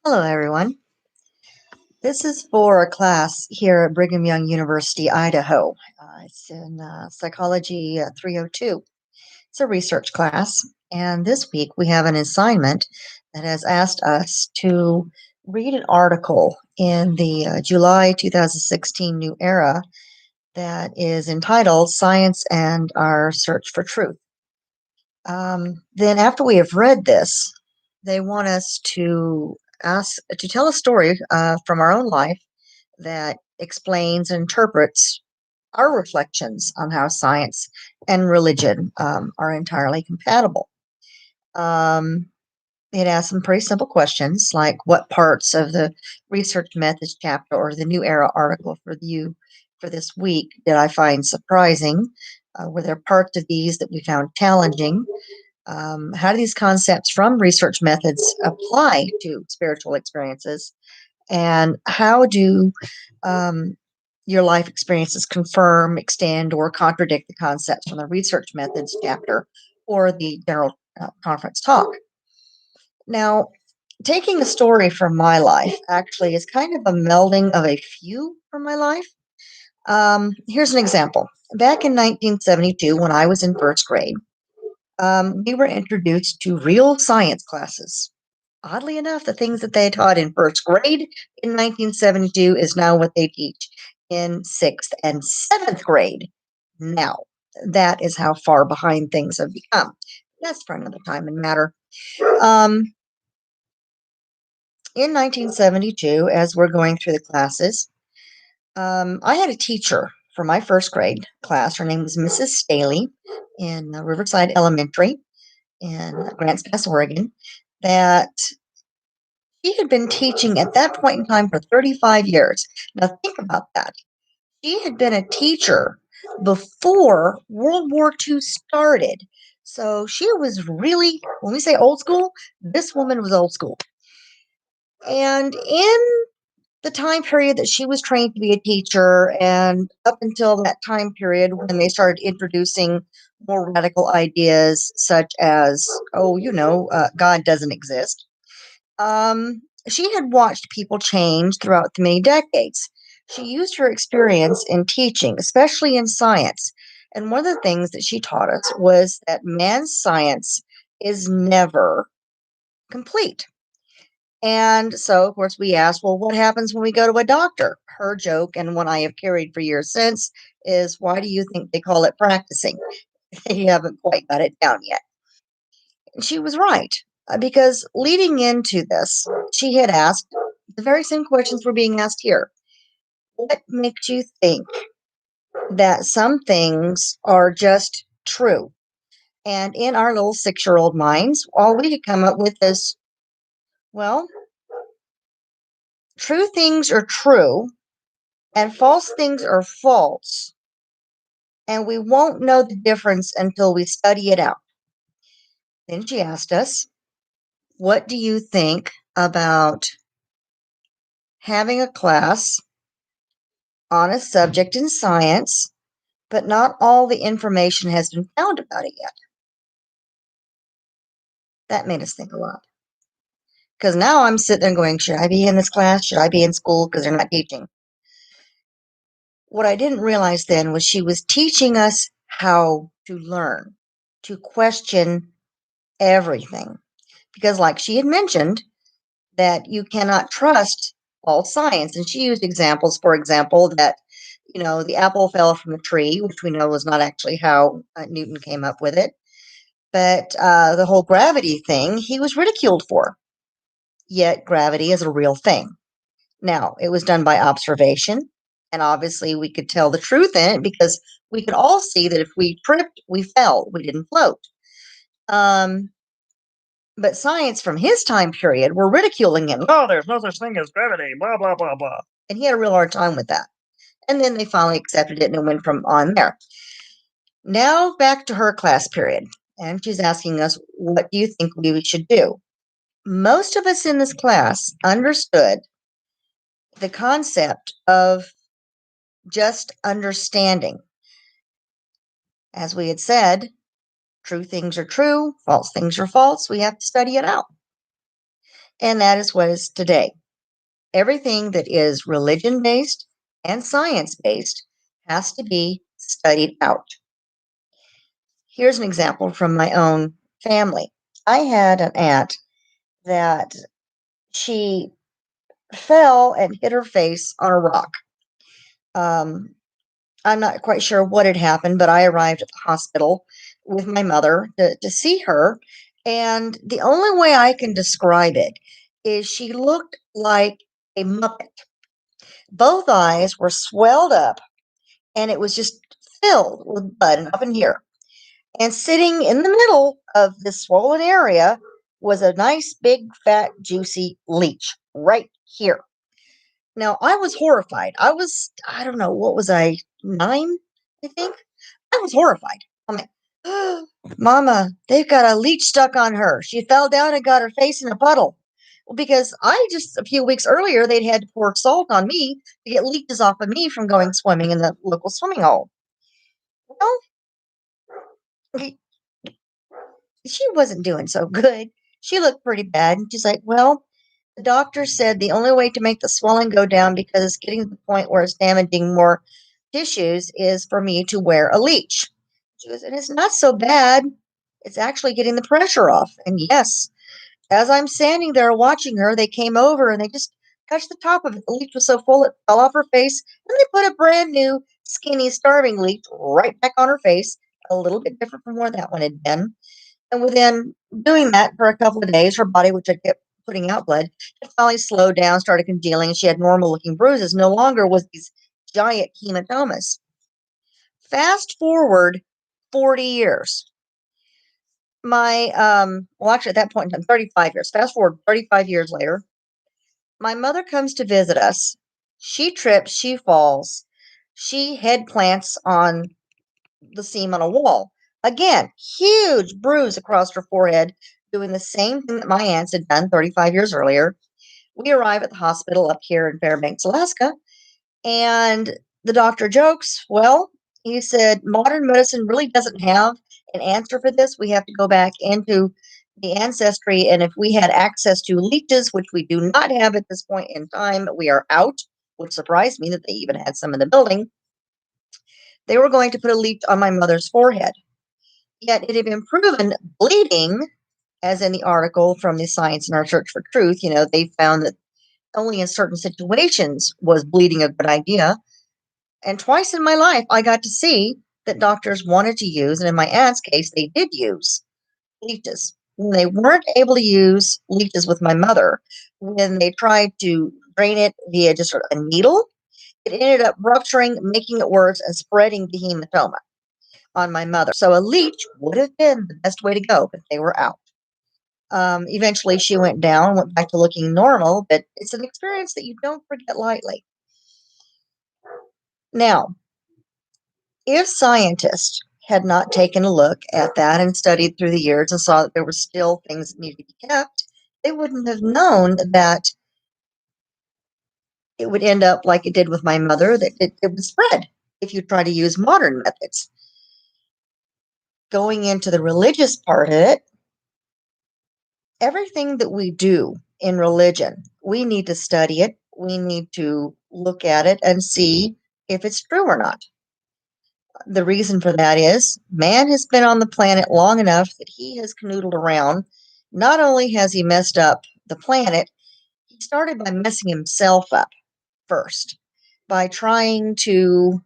Hello, everyone. This is for a class here at Brigham Young University, Idaho. It's in Psychology 302. It's a research class, and this week we have an assignment that has asked us to read an article in the July 2016 New Era that is entitled Science and Our Search for Truth. Then, after we have read this, they want us to tell a story from our own life that explains and interprets our reflections on how science and religion are entirely compatible. Um, it asks some pretty simple questions like what parts of the research methods chapter or the New Era article for you for this week did I find surprising? Were there parts of these that we found challenging? How do these concepts from research methods apply to spiritual experiences? And how do um, your life experiences confirm, extend, or contradict the concepts from the research methods chapter or the general conference talk? Now, taking a story from my life actually is kind of a melding of a few from my life. Here's an example. Back in 1972, when I was in first grade, we were introduced to real science classes. Oddly enough, the things that they taught in first grade in 1972 is now what they teach in sixth and seventh grade now. That is how far behind things have become. That's for another time and matter. Um, in 1972, as we're going through the classes, I had a teacher for my first grade class. Her name was Mrs. Staley in Riverside Elementary in Grants Pass, Oregon, that she had been teaching at that point in time for 35 years. Now, think about that. She had been a teacher before World War II started. So she was really, when we say old school, this woman was old school. And in the time period that she was trained to be a teacher, and up until that time period when they started introducing more radical ideas, such as, God doesn't exist, she had watched people change throughout the many decades. She used her experience in teaching, especially in science. And one of the things that she taught us was that man's science is never complete. And so, of course, we asked, well, what happens when we go to a doctor? Her joke, and one I have carried for years since, is why do you think they call it practicing? They haven't quite got it down yet. And she was right, because leading into this, she had asked the very same questions were being asked here. What makes you think that some things are just true? And in our little 6-year-old minds, all we could come up with is, well, true things are true and false things are false. And we won't know the difference until we study it out. Then she asked us, what do you think about having a class on a subject in science, but not all the information has been found about it yet? That made us think a lot. Because now I'm sitting there going, should I be in this class? Should I be in school? Because they're not teaching. What I didn't realize then was she was teaching us how to learn, to question everything. Because, like she had mentioned, that you cannot trust all science. And she used examples, for example, that, the apple fell from the tree, which we know was not actually how Newton came up with it. But the whole gravity thing, he was ridiculed for. Yet gravity is a real thing. Now, it was done by observation. And obviously, we could tell the truth in it because we could all see that if we tripped, we fell, we didn't float. But science from his time period were ridiculing him. Oh, there's no such thing as gravity, blah, blah, blah, blah. And he had a real hard time with that. And then they finally accepted it and it went from on there. Now back to her class period. And she's asking us, what do you think we should do? Most of us in this class understood the concept of just understanding. As we had said, true things are true, false things are false. We have to study it out. And that is what is today. Everything that is religion based and science based has to be studied out. Here's an example from my own family. I had an aunt that she fell and hit her face on a rock. Um, I'm not quite sure what had happened, but I arrived at the hospital with my mother to see her. And the only way I can describe it is she looked like a Muppet. Both eyes were swelled up and it was just filled with blood up in here. And sitting in the middle of this swollen area was a nice, big, fat, juicy leech right here. Now, I was horrified. I don't know, what was I, 9, I think? I was horrified. I'm like, Mama, they've got a leech stuck on her. She fell down and got her face in a puddle. Well, because I just a few weeks earlier, they'd had to pour salt on me to get leeches off of me from going swimming in the local swimming hole. Well, she wasn't doing so good. She looked pretty bad. And she's like, well, the doctor said the only way to make the swelling go down because it's getting to the point where it's damaging more tissues is for me to wear a leech. She goes, and it's not so bad. It's actually getting the pressure off. And yes, as I'm standing there watching her, they came over and they just touched the top of it. The leech was so full it fell off her face. And they put a brand new, skinny, starving leech right back on her face, a little bit different from where that one had been. And within doing that for a couple of days, her body, which had kept putting out blood, had finally slowed down, started congealing, and she had normal looking bruises. No longer was these giant hematomas. Fast forward 40 years. Well, actually, at that point in time, 35 years. Fast forward 35 years later, my mother comes to visit us. She trips, she falls, she head plants on the seam on a wall. Again, huge bruise across her forehead, doing the same thing that my aunts had done 35 years earlier. We arrive at the hospital up here in Fairbanks, Alaska, and the doctor jokes, well, he said, modern medicine really doesn't have an answer for this. We have to go back into the ancestry, and if we had access to leeches, which we do not have at this point in time, we are out, which surprised me that they even had some in the building. They were going to put a leech on my mother's forehead. Yet it had been proven bleeding, as in the article from the Science in Our Search for Truth, they found that only in certain situations was bleeding a good idea. And twice in my life, I got to see that doctors wanted to use, and in my aunt's case, they did use leeches. When they weren't able to use leeches with my mother, when they tried to drain it via just a needle, it ended up rupturing, making it worse, and spreading the hematoma on my mother. So a leech would have been the best way to go, but they were out. Eventually, she went down, went back to looking normal, but it's an experience that you don't forget lightly. Now, if scientists had not taken a look at that and studied through the years and saw that there were still things that needed to be kept, they wouldn't have known that it would end up like it did with my mother, that it would spread if you try to use modern methods. Going into the religious part of it, everything that we do in religion, we need to study it. We need to look at it and see if it's true or not. The reason for that is man has been on the planet long enough that he has canoodled around. Not only has he messed up the planet, he started by messing himself up first by trying to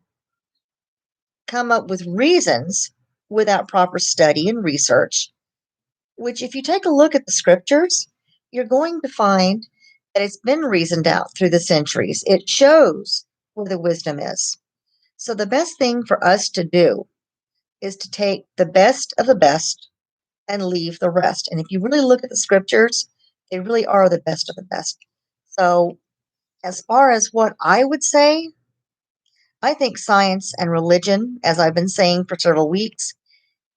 come up with reasons without proper study and research, which, if you take a look at the scriptures, you're going to find that it's been reasoned out through the centuries. It shows where the wisdom is. So, the best thing for us to do is to take the best of the best and leave the rest. And if you really look at the scriptures, they really are the best of the best. So, as far as what I would say, I think science and religion, as I've been saying for several weeks,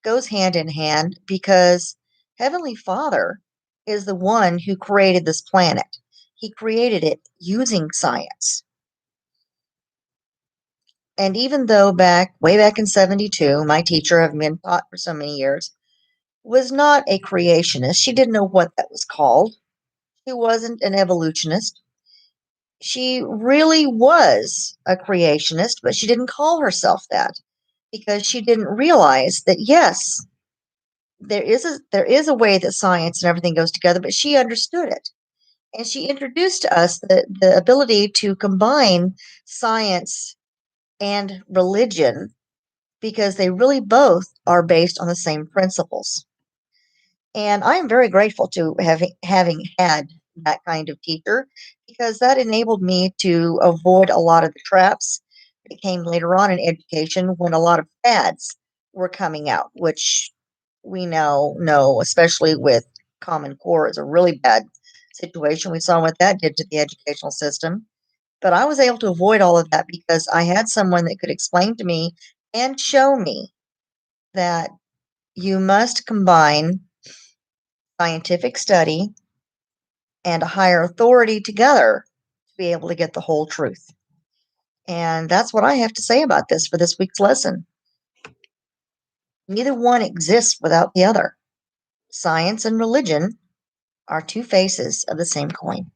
goes hand in hand because Heavenly Father is the one who created this planet. He created it using science. And even though way back in 72, my teacher, I've been taught for so many years, was not a creationist, she didn't know what that was called. She wasn't an evolutionist. She really was a creationist, but she didn't call herself that because she didn't realize that, yes, there is a way that science and everything goes together, but she understood it. And she introduced to us the ability to combine science and religion because they really both are based on the same principles. And I am very grateful to having had that kind of teacher because that enabled me to avoid a lot of the traps that came later on in education when a lot of fads were coming out, which we now know, especially with Common Core, is a really bad situation. We saw what that did to the educational system. But I was able to avoid all of that because I had someone that could explain to me and show me that you must combine scientific study and a higher authority together to be able to get the whole truth. And that's what I have to say about this for this week's lesson. Neither one exists without the other. Science and religion are two faces of the same coin.